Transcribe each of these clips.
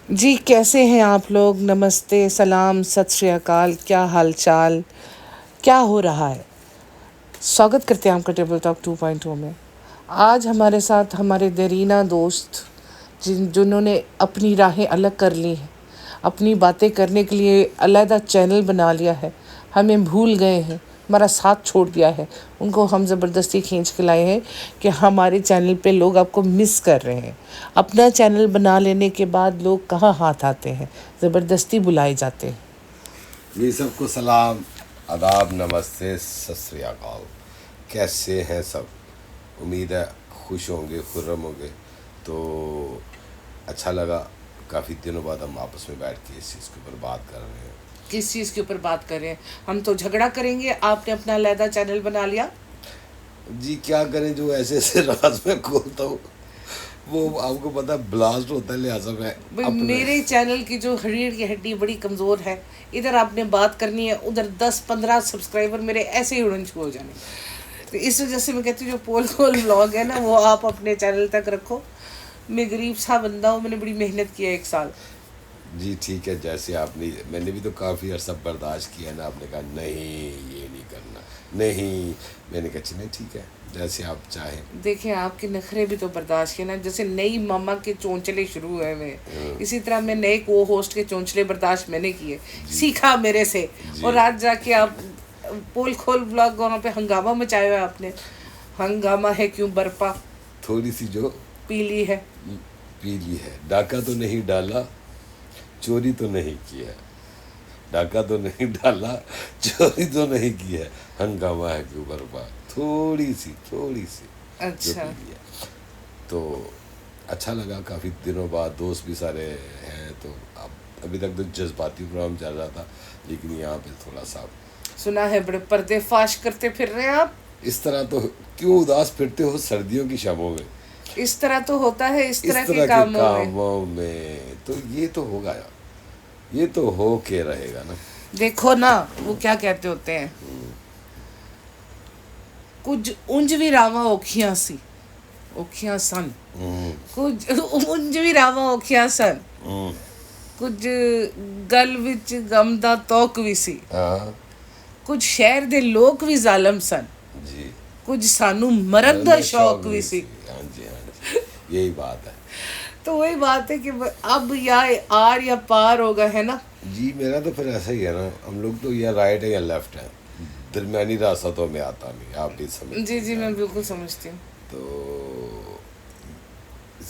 जी, कैसे हैं आप लोग? नमस्ते, सलाम, सत श्री अकाल, क्या हाल चाल, क्या हो रहा है? स्वागत करते हैं आपका टेबल टॉक 2.0 में। आज हमारे साथ हमारे देरीना दोस्त जिन्होंने अपनी राहें अलग कर ली हैं, अपनी बातें करने के लिए अलग चैनल बना लिया है, हमें भूल गए हैं, हमारा साथ छोड़ दिया है, उनको हम ज़बरदस्ती खींच के लाए हैं कि हमारे चैनल पे लोग आपको मिस कर रहे हैं। अपना चैनल बना लेने के बाद लोग कहाँ हाथ आते हैं, ज़बरदस्ती बुलाए जाते हैं। जी सबको सलाम, आदाब, नमस्ते, सत श्री अकाल। कैसे हैं सब? उम्मीद है खुश होंगे, खुर्रम होंगे। तो अच्छा लगा, काफ़ी दिनों बाद हम आपस में बैठ के इस चीज़ के ऊपर बात कर रहे हैं। किस चीज़ के ऊपर बात कर रहे हैं? हम तो झगड़ा करेंगे, आपने अपना अलहदा चैनल बना लिया। जी क्या करें, जो ऐसे ऐसे राज में खोलता हूँ वो आपको पता है ब्लास्ट होता है, लिहाजा मैं भाई, अपने मेरे चैनल की जो रीढ़ की हड्डी बड़ी कमज़ोर है, इधर आपने बात करनी है, उधर 10-15 सब्सक्राइबर मेरे ऐसे ही उड़न छू हो जाने। तो इस वजह से मैं कहती हूँ जो पोल खोल व्लॉग है ना, वो आप अपने चैनल तक रखो। मैं गरीब सा बंदा हूँ, मैंने बड़ी मेहनत की है 1 साल। जी ठीक है, जैसे आपने, मैंने भी तो काफ़ी अर्सा बर्दाश्त किया ना। आपने कहा नहीं ये नहीं करना, नहीं, मैंने कहा चलें ठीक है, जैसे आप चाहें। देखें, आपके नखरे भी तो बर्दाश्त किए ना। जैसे नई मामा के चोंचले शुरू हुए हुए, इसी तरह मैं नए को होस्ट के चोंचले बर्दाश्त मैंने किए, सीखा मेरे से। जी और आज जाके आप पोल खोल ब्लॉग वहाँ पे हंगामा मचाया हुआ है आपने। हंगामा है क्यों बरपा, थोड़ी सी जो पीली है। पीली है। डाका तो नहीं डाला, चोरी तो नहीं किया। डाका तो नहीं डाला, चोरी तो नहीं की है, हंगामा है क्यों बर्बाद। थोड़ी सी जो अच्छा। पीली है। तो अच्छा लगा, काफ़ी दिनों बाद दोस्त भी सारे हैं। तो अब अभी तक तो जज्बाती प्रोग्राम चल रहा था, लेकिन यहाँ पे थोड़ा सा सुना है बड़े पर्दे फाश करते फिर रहे हैं आप। इस तरह तो क्यों उदास फिरते हो सर्दियों की शामों में, इस तरह तो होता है इस इस तरह के तरह के कामों में। कामों में। तो ये तो होगा यार, ये तो हो के रहेगा ना। देखो ना, वो क्या कहते होते हैं, कुछ उंज भी रावा औखियां सी औखियां सन, कुछ उंज भी रावा औखियां सन, कुछ गल विच गम दा तोक भी सी, हाँ कुछ शहर दे लोग भी जालम सन, जी, कुछ सानू मरद दा मरने शौक शौक भी भी सी। सी। हाँ जी, हाँ जी, यही बात है। तो वही बात है कि अब या आर या पार होगा, है ना। जी मेरा तो फिर ऐसा ही है ना, हम लोग तो या राइट है या लेफ्ट है, दरमियानी रास्ता तो हमें आता नहीं, आप भी समझते जी हैं जी, मैं जान। बिल्कुल समझती हूँ। तो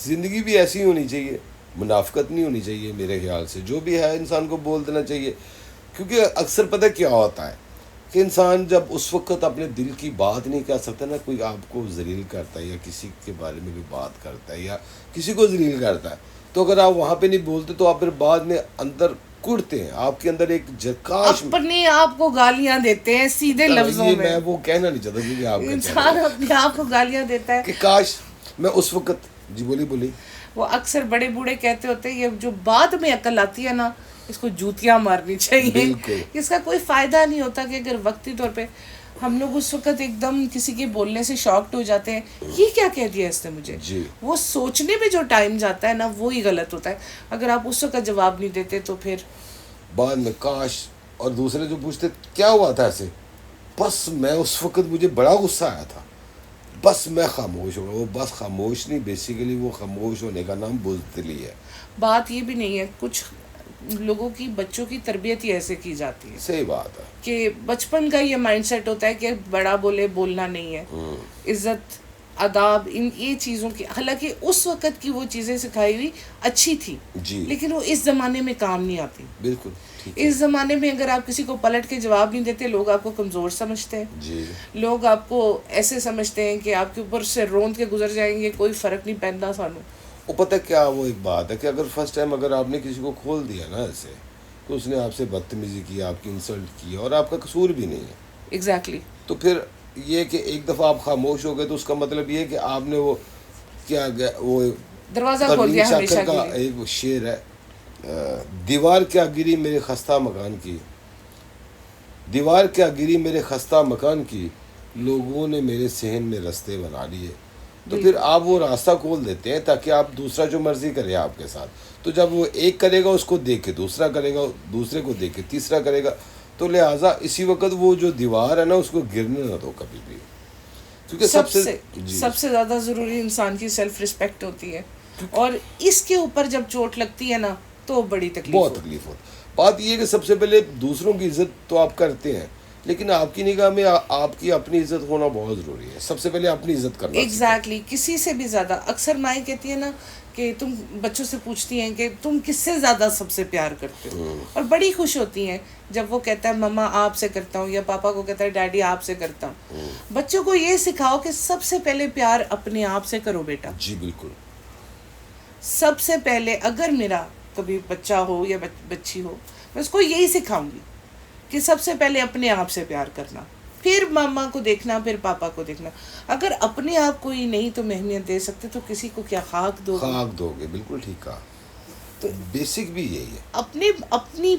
ज़िंदगी भी ऐसी होनी चाहिए, मुनाफिकत नहीं होनी चाहिए मेरे ख्याल से। जो भी है इंसान को बोल देना चाहिए, क्योंकि अक्सर पता क्या होता है कि इंसान जब उस वक्त अपने दिल की बात नहीं कह सकता ना, कोई आपको जलील करता है या किसी के बारे में कोई बात करता है या किसी को जलील करता है, तो अगर आप वहाँ पे नहीं बोलते तो आप फिर बाद में अंदर कुड़ते हैं, आपके अंदर एक जकाश। अपने आप को गालियां देते हैं सीधे लफ्जों ये मैं में। वो कहना नहीं चाहता क्योंकि आपका इंसान चैनल अपने आप को गालियां देता है। कि काश मैं उस वक्त। जी बोली बोली। वो अक्सर बड़े बूढ़े कहते होते हैं, ये जो बाद में अकल आती है ना, इसको जूतियां मारनी चाहिए। बिल्कुल। इसका कोई फायदा नहीं होता कि अगर वक्ती तौर पे हम लोग उस वक्त एकदम किसी के बोलने से शॉक्ड हो जाते हैं, ये क्या कह दिया इसने मुझे। जी वो सोचने में जो टाइम जाता है ना, वो ही गलत होता है। अगर आप उस वक्त जवाब नहीं देते तो फिर बाद में काश। और दूसरे जो पूछते क्या हुआ था ऐसे, बस मैं उस वक्त मुझे बड़ा गुस्सा आया था, बस मैं खामोश हो गया। वो बस खामोश नहीं, बेसिकली वो खामोश होने का नाम बुज़दिली है। बात ये भी नहीं है, कुछ लोगों की बच्चों की तरबियत ही ऐसे की जाती है सही बात है। कि बचपन का ये माइंडसेट होता है कि बड़ा बोले बोलना नहीं है, इज्जत आदाब, इन ये चीज़ों की, हालांकि उस वक़्त की वो चीज़ें सिखाई हुई अच्छी थी, जी लेकिन वो इस ज़माने में काम नहीं आती। बिल्कुल ठीक है। इस ज़माने में अगर आप किसी को पलट के जवाब नहीं देते, लोग आपको कमज़ोर समझते हैं। जी लोग आपको ऐसे समझते हैं कि आपके ऊपर से रोंद के गुजर जाएंगे, कोई फ़र्क नहीं पैदा सानू। वो पता है क्या, वो एक बात है कि अगर फर्स्ट टाइम अगर आपने किसी को खोल दिया ना ऐसे, तो उसने आपसे बदतमीजी की, आपकी इंसल्ट की और आपका कसूर भी नहीं है, एग्जैक्टली। तो फिर ये कि एक दफ़ा आप खामोश हो गए तो उसका मतलब ये है कि आपने वो क्या वो दरवाज़ा खोल परवीन दिया शाकर हमेशा का के लिए। एक शेर है, दीवार क्या गिरी मेरे खस्ता मकान की, दीवार क्या गिरी मेरे खस्ता मकान की, लोगों ने मेरे सहन में रास्ते बना लिए। तो फिर आप वो रास्ता खोल देते हैं ताकि आप दूसरा जो मर्जी करे आपके साथ। तो जब वो एक करेगा उसको देख के दूसरा करेगा, दूसरे को देख के तीसरा करेगा, तो लिहाजा इसी वक्त वो जो दीवार है ना उसको गिरने ना दो कभी भी, क्योंकि सबसे ज़्यादा ज़रूरी इंसान की सेल्फ रिस्पेक्ट होती है, और इसके ऊपर जब चोट लगती है ना तो बड़ी तकलीफ बहुत तकलीफ होती। बात ये है कि सबसे पहले दूसरों की इज्जत तो आप करते हैं, लेकिन आपकी निगाह में आपकी अपनी इज्जत होना बहुत ज़रूरी है। सबसे पहले अपनी इज्जत करना। एग्जैक्टली किसी से भी ज़्यादा। अक्सर माएँ कहती है ना कि तुम बच्चों से पूछती हैं कि तुम किससे ज़्यादा सबसे प्यार करते हो, और बड़ी खुश होती हैं जब वो कहता है मम्मा आपसे करता हूँ, या पापा को कहता है डैडी आपसे करता हूँ। बच्चों को ये सिखाओ कि सबसे पहले प्यार अपने आप से करो बेटा। जी बिल्कुल। सबसे पहले अगर मेरा कभी बच्चा हो या बच्ची हो, मैं उसको यही सिखाऊंगी कि सबसे पहले अपने आप से प्यार करना, फिर मामा को देखना, फिर पापा को देखना। अगर अपने आप को ही नहीं तुम अहमियत दे सकते तो किसी को क्या खाक दोगे? खाक दोगे, बिल्कुल ठीक कहा। तो बेसिक भी यही है। अपनी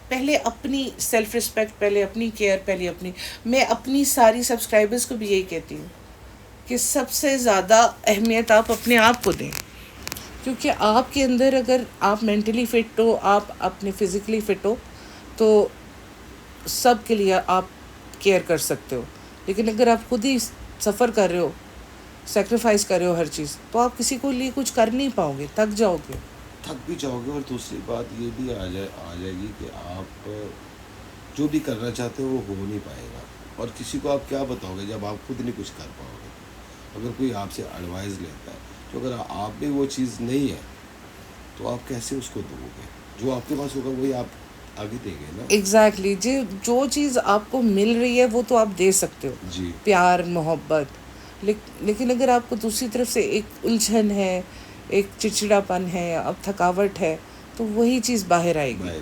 पहले अपनी सेल्फ रिस्पेक्ट, पहले अपनी केयर, पहले अपनी। मैं अपनी सारी सब्सक्राइबर्स को भी यही कहती हूँ कि सबसे ज़्यादा अहमियत आप अपने आप को दें, क्योंकि आपके अंदर अगर आप मेंटली फिट हो, आप अपने फिज़िकली फिट हो, तो सब के लिए आप केयर कर सकते हो। लेकिन अगर आप खुद ही सफ़र कर रहे हो, सेक्रीफाइस कर रहे हो हर चीज़, तो आप किसी को लिए कुछ कर नहीं पाओगे, थक जाओगे। थक भी जाओगे, और दूसरी बात ये भी आ जाएगी कि आप जो भी करना चाहते हो वो हो नहीं पाएगा, और किसी को आप क्या बताओगे जब आप खुद नहीं कुछ कर पाओगे। अगर कोई आपसे एडवाइस लेता है, तो अगर आप में वो चीज़ नहीं है तो आप कैसे उसको दोगे? जो आपके पास होगा वही आप आगे देंगे ना। एग्जैक्टली जो चीज़ आपको मिल रही है वो तो आप दे सकते हो, जी। प्यार, मोहब्बत। लेकिन अगर आपको दूसरी तरफ से एक उलझन है, एक चिड़चिड़ापन है, अब थकावट है, तो वही चीज़ बाहर आएगी।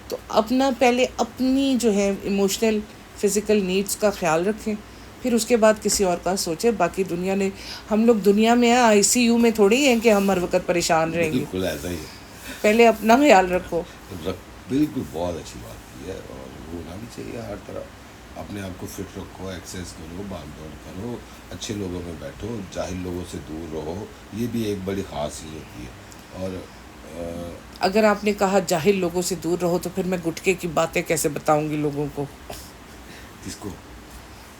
तो अपना पहले अपनी जो है इमोशनल फिज़िकल नीड्स का ख्याल रखें, फिर उसके बाद किसी और का सोचें। बाकी दुनिया ने, हम लोग दुनिया में हैं, आईसीयू में थोड़ी हैं कि हम हर वक्त परेशान रहेंगे। बिल्कुल ऐसा ही है। पहले अपना ख्याल रखो। बिल्कुल, बहुत अच्छी बात की है, और होना भी चाहिए हर तरह। अपने आप को फिट रखो, एक्सरसाइज करो, भाग दौड़ करो, अच्छे लोगों में बैठो, जाहिल लोगों से दूर रहो, ये भी एक बड़ी खासियत होती है। और अगर आपने कहा जाहिल लोगों से दूर रहो, तो फिर मैं गुटखे की बातें कैसे बताऊंगी लोगों को? किसको?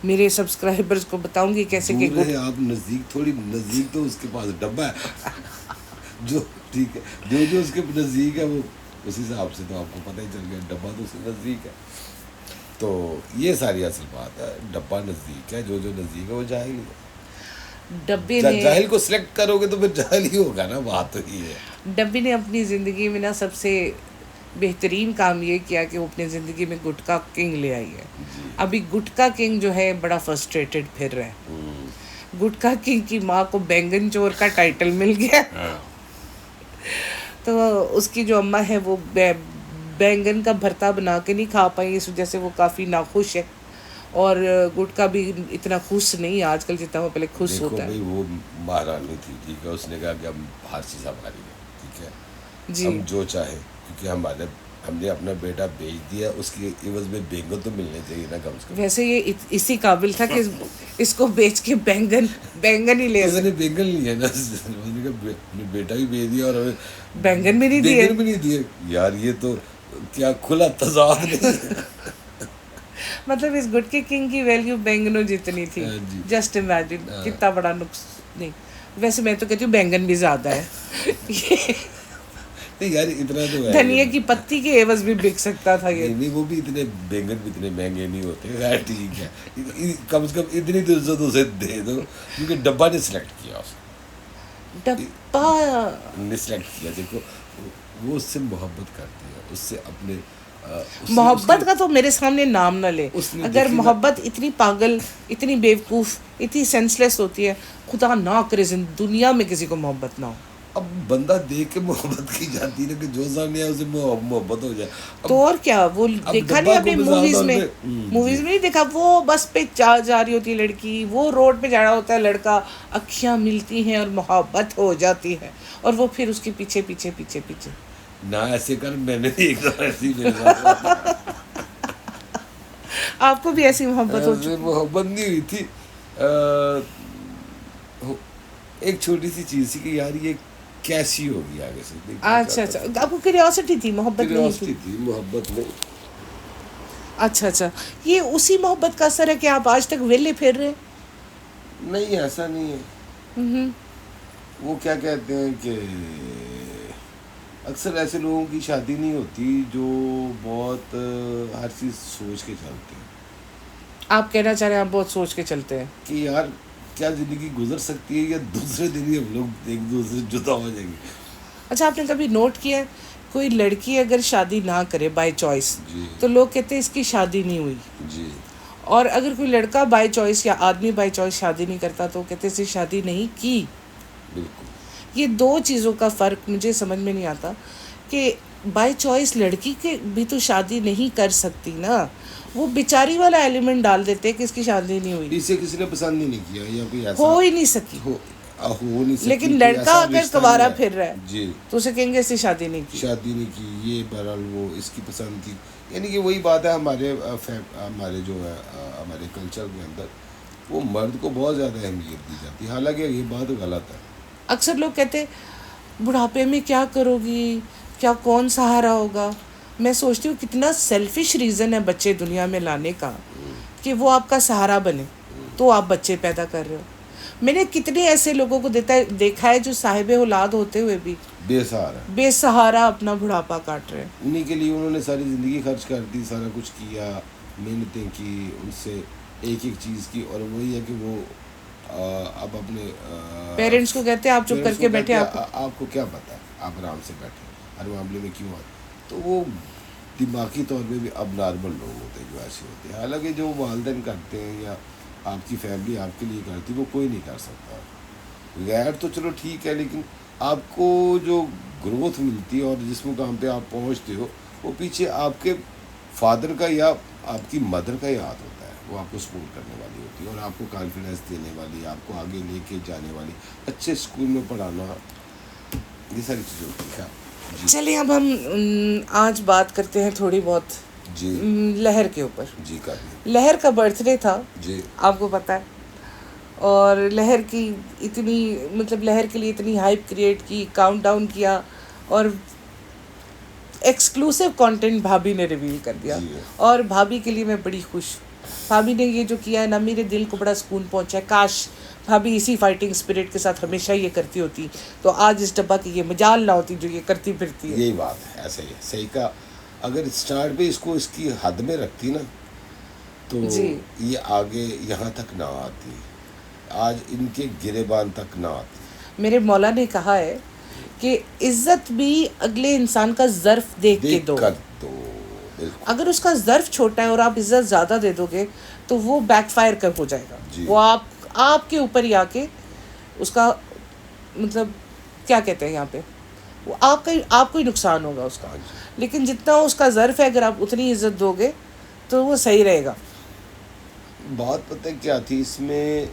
मेरे सब्सक्राइबर्स को बताऊंगी कैसे कि आप नज़दीक, थोड़ी नज़दीक, तो उसके पास डब्बा है जो ठीक है, जो उसके नज़दीक है वो उस हिसाब से तो आपको पता ही चल गया, डब्बा तो उसके नज़दीक है। तो ये सारी असल बात है, डब्बा नज़दीक है, जो नज़दीक है वो जाहिल है। डब्बे ने, जाहिल को सिलेक्ट करोगे तो फिर जाहिल ही होगा ना, बात तो ये है। डब्बे ने अपनी ज़िंदगी में ना सबसे बेहतरीन काम ये किया कि वो अपनी ज़िंदगी में गुटखा किंग ले आई है। अभी गुटखा किंग जो है बड़ा फ्रस्ट्रेटेड फिर रहा है। गुटखा किंग की माँ को बैंगन चोर का टाइटल मिल गया। तो उसकी जो अम्मा है वो बैंगन का भरता बना के नहीं खा पाई, इस वजह से वो काफ़ी नाखुश है। और गुटखा भी इतना खुश नहीं आजकल जितना वो पहले खुश होता है। भाई वो महारानी थी, ठीक है, उसने कहा कि हम हर चीज़ हमारी है, ठीक है जी, हम जो चाहे, क्योंकि हमने अपना बेटा बेच दिया, उसकी इवज में बैंगन तो मिलने चाहिए ना कम से कम। वैसे ये इसी काबिल था कि इसको बेच के बैंगन ही ले सकते। उसने बैंगन लिया ना, उसने बेटा भी बेच दिया और हमें बैंगन भी नहीं दिए। यार ये तो क्या खुला तजाद नहीं मतलब इस गुटके किंग की वैल्यू बैंगनों जितनी थी। जस्ट इमेजिन कितना बड़ा नुकसान। नहीं, वैसे मैं तो कहती हूँ बैंगन भी ज़्यादा है नहीं यार, इतना तो है, धनिया की पत्ती के एवज भी बिक सकता था ये। नहीं, वो भी इतने बैंगन भी इतने महंगे नहीं होते यार, ठीक है, कम से कम इतनी तो इज्जत उसे दे दो, क्योंकि डब्बा ने सिलेक्ट किया उसे, डब्बा ने सिलेक्ट किया। देखो वो उससे मोहब्बत करती है, उससे अपने मोहब्बत का तो मेरे सामने नाम ना ले। अगर मोहब्बत इतनी पागल, इतनी बेवकूफ़, इतनी सेंसलेस होती है, खुदा ना करे दुनिया में किसी को मोहब्बत ना हो। अब बंदा देख के मोहब्बत की जाती है कि जो सामने है उसे मोहब्बत हो जाए। तो और क्या, वो देखा नहीं आपने मूवीज में नहीं देखा, वो बस पे जा रही होती है लड़की, वो रोड पे जा रहा होता है लड़का, अखियां मिलती हैं और मोहब्बत हो जाती है, और वो फिर उसके पीछे पीछे पीछे पीछे ना ऐसे कर। मैंने एक बार ऐसी मेरे साथ आपको भी ऐसी मोहब्बत हो चुकी? मोहब्बत नहीं हुई थी, एक छोटी सी चीज़ थी कि यार ये कैसी होगी आगे से, देखना अच्छा चाहता अच्छा, आपको क्यूरियोसिटी थी, मोहब्बत नहीं क्यूरियोसिटी थी? थी, मोहब्बत नहीं। अच्छा अच्छा, ये उसी मोहब्बत का असर है कि आप आज तक वेले फिर रहे हैं? नहीं ऐसा नहीं है। हम्म। वो क्या कहते हैं कि अक्सर ऐसे लोगों की शादी नहीं होती जो बहुत हर चीज़ सोच के चलते हैं आप कहना चाह रहे हैं आप बहुत सोच के चलते हैं? कि यार क्या ज़िंदगी गुजर सकती है या दूसरे दिन ही हम लोग एक दूसरे से जुदा हो जाएंगे। अच्छा, आपने कभी नोट किया है, कोई लड़की अगर शादी ना करे बाय चॉइस, जी तो लोग कहते हैं इसकी शादी नहीं हुई। जी और अगर कोई लड़का बाय चॉइस या आदमी बाय चॉइस शादी नहीं करता तो कहते हैं इसने शादी नहीं की। बिल्कुल। ये दो चीज़ों का फ़र्क मुझे समझ में नहीं आता कि बाय चॉइस लड़की के भी तो शादी नहीं कर सकती ना, वो बेचारी वाला एलिमेंट डाल देते हैं कि इसकी शादी नहीं हुई, इसे किसी ने पसंद ही नहीं किया या कोई ऐसा हो ही नहीं सकी। हो नहीं सकती, लेकिन कोई लड़का ऐसा अगर रिश्ता नहीं कवारा है। फिर रहा है जी, तो उसे कहेंगे इसने शादी नहीं की। शादी नहीं की, ये बहरहाल वो इसकी पसंद की। यानी कि वही बात है हमारे हमारे जो है हमारे कल्चर के अंदर वो मर्द को बहुत ज़्यादा अहमियत दी जाती है, हालांकि ये बात गलत है। अक्सर लोग कहते हैं बुढ़ापे में क्या करोगी, क्या कौन सहारा होगा। मैं सोचती हूँ कितना सेल्फिश रीज़न है बच्चे दुनिया में लाने का कि वो आपका सहारा बने, तो आप बच्चे पैदा कर रहे हो। मैंने कितने ऐसे लोगों को देखा है जो साहिब औलाद होते हुए भी बेसहारा बेसहारा अपना बुढ़ापा काट रहे हैं। उन्हीं के लिए उन्होंने सारी ज़िंदगी खर्च कर दी, सारा कुछ किया, मेहनतें की, उनसे एक एक चीज़ की, और वही है कि वो अब अपने पेरेंट्स को कहते हैं आप चुप पेरेंट्स करके को बैठे, कहते हैं, आपको आपको क्या पता है, आप आराम से बैठे, हर मामले में क्यों आए। तो वो दिमागी तौर पे भी अब नॉर्मल लोग होते हैं जो ऐसे होते हैं। हालांकि जो वालिदैन करते हैं या आपकी फैमिली आपके लिए करती है वो कोई नहीं कर सकता। गैर तो चलो ठीक है, लेकिन आपको जो ग्रोथ मिलती है और जिस मुकाम पे आप पहुंचते हो वो पीछे आपके फादर का या आपकी मदर का ही हाथ होता है। वो आपको सपोर्ट करने वाली होती है और आपको कॉन्फिडेंस देने वाली, आपको आगे लेके जाने वाली, अच्छे स्कूल में पढ़ाना, ये सारी चीज़ें होती है। जी चलिए अब हम आज बात करते हैं थोड़ी बहुत जी लहर के ऊपर। जी करिए। लहर का बर्थडे था, जी आपको पता है, और लहर की इतनी मतलब लहर के लिए इतनी हाइप क्रिएट की, काउंटडाउन किया, और एक्सक्लूसिव कंटेंट भाभी ने रिवील कर दिया। जी और भाभी के लिए मैं बड़ी खुश। भाभी ने ये जो किया है ना, मेरे दिल को बड़ा सुकून पहुंचा है। काश भाभी इसी फाइटिंग स्पिरिट के साथ हमेशा ये करती होती तो आज इस डब्बा की ये मजाल ना होती जो ये करती फिरती है। यही बात है, ऐसे ही सही का। अगर स्टार्ट पे इसको इसकी हद में रखती ना तो जी। ये आगे यहाँ तक ना आती, आज इनके गिरेबान तक ना आती। मेरे मौला ने कहा है कि इज्जत भी अगले इंसान का ज़र्फ देख के देख दो। कर दो, बिल्कुल। अगर उसका ज़र्फ छोटा है और आप इज्जत ज़्यादा दे दोगे तो वो बैकफायर कर हो जाएगा। जी। वो आपके ऊपर ही आके उसका मतलब क्या कहते हैं यहाँ पे, वो आपको ही नुकसान होगा उसका। हाँ जी। लेकिन जितना उसका ज़र्फ है अगर आप उतनी इज्जत दोगे तो वो सही रहेगा। बात पता है क्या थी इसमें,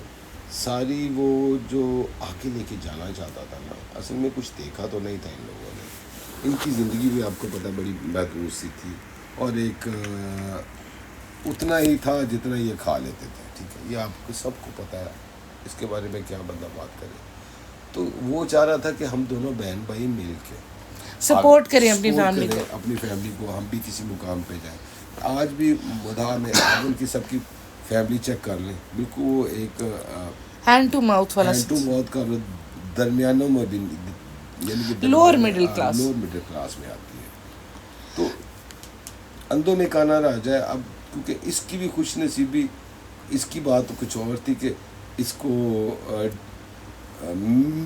सारी वो जो आगे लेके जाना चाहता था ना, असल में कुछ देखा तो नहीं था इन लोगों ने। इनकी ज़िंदगी भी आपको पता बड़ी महदूद सी थी और एक उतना ही था जितना ये खा लेते थे। ठीक है, ये आपको सबको पता है, इसके बारे में क्या बंदा बात करे। तो वो चाह रहा था कि हम दोनों बहन भाई मिल के सपोर्ट करें अपनी सपोर्ट फैमिली करें को। अपनी फैमिली को, हम भी किसी मुकाम पे जाएं। आज भी मुदा में आज उनकी सबकी फैमिली चेक कर लें, बिल्कुल वो एक हैंड टू माउथ वाला हैंड टू माउथ का दरमियानों में भी, यानी कि lower middle class. Lower middle class में आती है। तो अंधों में काना रह जाए अब, क्योंकि इसकी भी खुश नसीबी, इसकी बात कुछ और थी कि इसको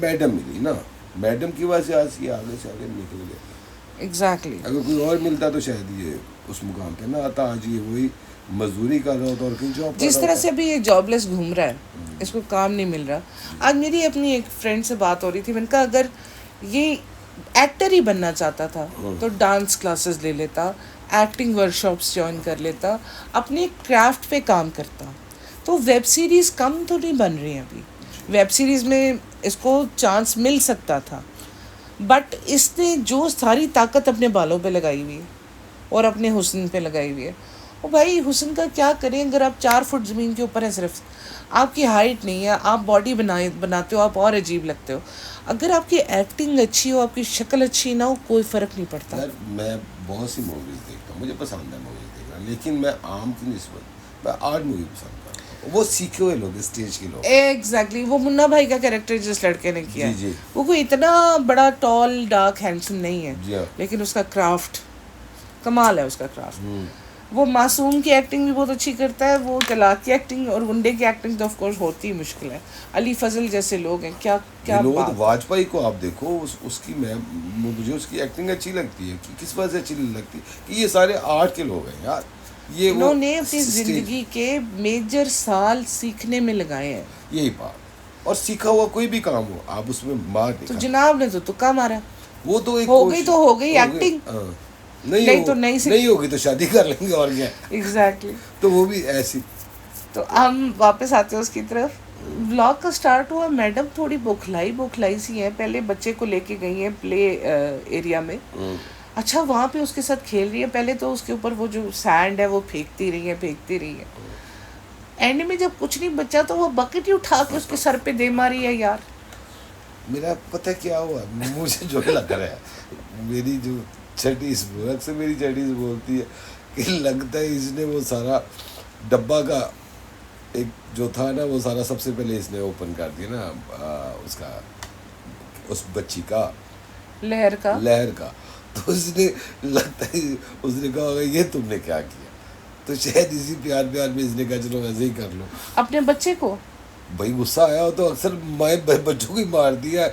मैडम मिली ना, मैडम की वजह से आज ये आगे से आगे निकल गया। एग्जैक्टली। अगर कोई और मिलता तो शायद ये उस मुकाम पे ना आता। आज ये वही मजदूरी कर रहा होता और कहीं जॉब जिस तरह से अभी ये जॉबलेस घूम रहा है, इसको काम नहीं मिल रहा। आज मेरी अपनी एक फ्रेंड से बात हो रही थी, मैंने कहा अगर ये एक्टर ही बनना चाहता था तो डांस क्लासेस ले लेता, एक्टिंग वर्कशॉप्स ज्वाइन कर लेता, अपने क्राफ्ट पे काम करता, तो वेब सीरीज़ कम तो नहीं बन रही हैं अभी। वेब सीरीज़ में इसको चांस मिल सकता था, बट इसने जो सारी ताकत अपने बालों पे लगाई हुई है और अपने हुस्न पे लगाई हुई है, ओ भाई हुस्न का क्या करें अगर आप 4 फुट ज़मीन के ऊपर हैं सिर्फ। आपकी हाइट नहीं है, आप बॉडी बनाते हो, आप और अजीब लगते हो। अगर आपकी एक्टिंग अच्छी हो, आपकी शक्ल अच्छी ना हो, कोई फ़र्क नहीं पड़ता। यार मैं बहुत सी मूवीज़ देखता हूँ, मुझे पसंद है मूवीज़ देखना, लेकिन मैं आम की निस्बत मैं आर्ट मूवी पसंद करता हूँ। वो सीखे हुए लोग, स्टेज के लोग। एग्जैक्टली वो मुन्ना भाई का कैरेक्टर जिस लड़के ने किया जी है, जी वो कोई इतना बड़ा टॉल डार्क हैंडसम नहीं है, जी हाँ। लेकिन उसका क्राफ्ट कमाल है, उसका क्राफ्ट। वो मासूम की एक्टिंग भी बहुत अच्छी करता है, वो चालाक की एक्टिंग और गुंडे की एक्टिंग तो ऑफ कोर्स होती ही मुश्किल है। अली फजल जैसे लोग हैं, क्या क्या विनोद बात। वाजपेयी को आप देखो, उसकी मुझे उसकी एक्टिंग अच्छी लगती है। किस वजह से अच्छी लगती है कि ये सारे आर्ट के लोग हैं यार। ये वो इन्होंने अपनी स्टेज, जिंदगी के मेजर साल सीखने में लगाए हैं। यही बात। और सीखा हुआ कोई भी काम हो, आप उसमें मार नहीं तो खाते। जनाब ने तो तुक्का मारा, वो तो एक हो गई तो हो गई हो एक्टिंग, हाँ। नहीं तो नहीं नहीं होगी तो शादी कर लेंगे और क्या। एग्जैक्टली। तो वो भी ऐसी। तो हम वापस आते हैं उसकी तरफ। व्लॉग का स्टार्ट हुआ, मैडम थोड़ी बौखलाई सी है, पहले बच्चे को लेके गई हैं प्ले एरिया में। अच्छा वहाँ पे उसके साथ खेल रही है, पहले तो उसके ऊपर वो जो सैंड है वो फेंकती रही है। एंड में जब कुछ नहीं बचा तो वो बकेट ही उठा के उसके सर पे दे मारी है यार। मेरा पता क्या हुआ, मुझे जो लग रहा है, मेरी जो छठीस अक्सर मेरी छठीस बोलती है कि लगता है इसने वो सारा डब्बा का एक जो था ना, वो सारा सबसे पहले इसने ओपन कर दिया ना, उसका उस बच्ची का लहर का। तो उसने लगता है उसने कहा होगा ये तुमने क्या किया, तो शायद इसी प्यार में इसने कहा चलो वैसे ही कर लो। अपने बच्चे को भाई गुस्सा आया हो तो अक्सर माए बच्चों को ही मार दिया,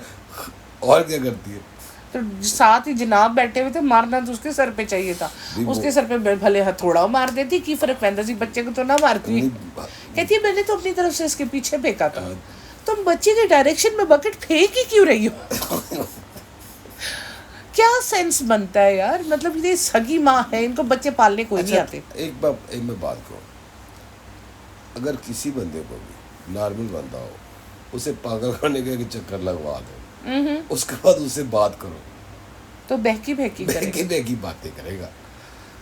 और क्या करती है। तो साथ ही जनाब बैठे हुए थे, मारना तो उसके सर पे चाहिए था। उसके सर पे भले हथौड़ा मार देती, की फर्क पैंता सी, बच्चे को तो ना मारती। कहती है मैंने तो अपनी तरफ से इसके पीछे फेंका था। तुम बच्चे के डायरेक्शन में बकेट फेंक ही क्यों रही हो? क्या सेंस बनता है यार, मतलब ये सगी माँ है, इनको बच्चे पालने कोई नहीं आते। एक मैं बात कहूँ, अगर किसी बंदे को भी नॉर्मल बंदा हो, उसे पागल करने का एक चक्कर लगवा दो, उसके बाद उससे बात करो तो बहकी बातें करेगा।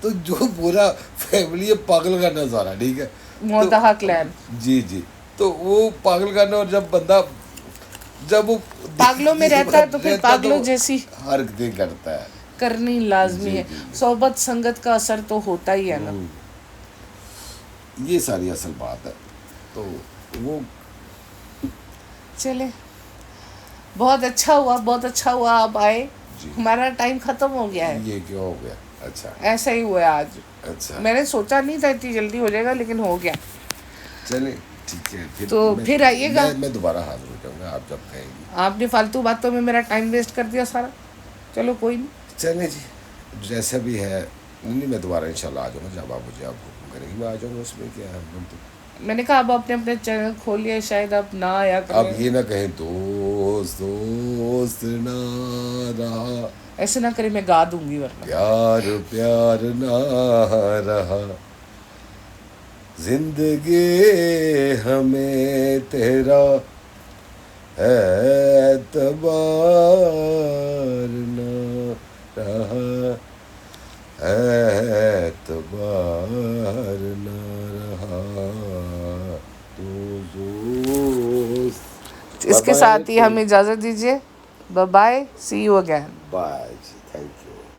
तो जो पूरा फैमिली है पागल का नजारा, ठीक है, मोहतहा क्लैन। जी जी। तो वो पागल करना, और जब वो पागलों में रहता है तो फिर पागलों जैसी हरकतें करता है, करनी लाजमी है। सोबत संगत का असर तो होता ही है ना। ये सारी असल बात है। तो वो चले, बहुत अच्छा हुआ आप आए। हमारा टाइम खत्म हो गया है। ये क्यों हो गया? अच्छा, ऐसा ही हुआ आज। अच्छा, मैंने सोचा नहीं था इतनी जल्दी हो जाएगा, लेकिन हो गया। चले ठीक है, फिर आइएगा। मैं दोबारा हाजिर हो जाऊंगा आप जब कहेंगी। आपने फालतू बातों में मेरा टाइम वेस्ट कर दिया सारा। चलो कोई नहीं, चले जी, जैसा भी है। नहीं, मैं दोबारा इंशाल्लाह आ जाऊंगा, जब आप मुझे आप हुक्म करेंगी मैं आ जाऊंगा, उसमें क्या है। मैंने कहा अब आपने अपने चैनल खोलिए, शायद आप ना आया करें। अब ये ना कहें दोस्त ना रहा, ऐसे ना करें, मैं गा दूंगी वरना। प्यार ना रहा, जिंदगी हमें तेरा एतबार ना रहा, एतबार ना रहा, तो दोस्त। इसके साथ ही हमें इजाज़त दीजिए। Bye bye, see you again. Bye.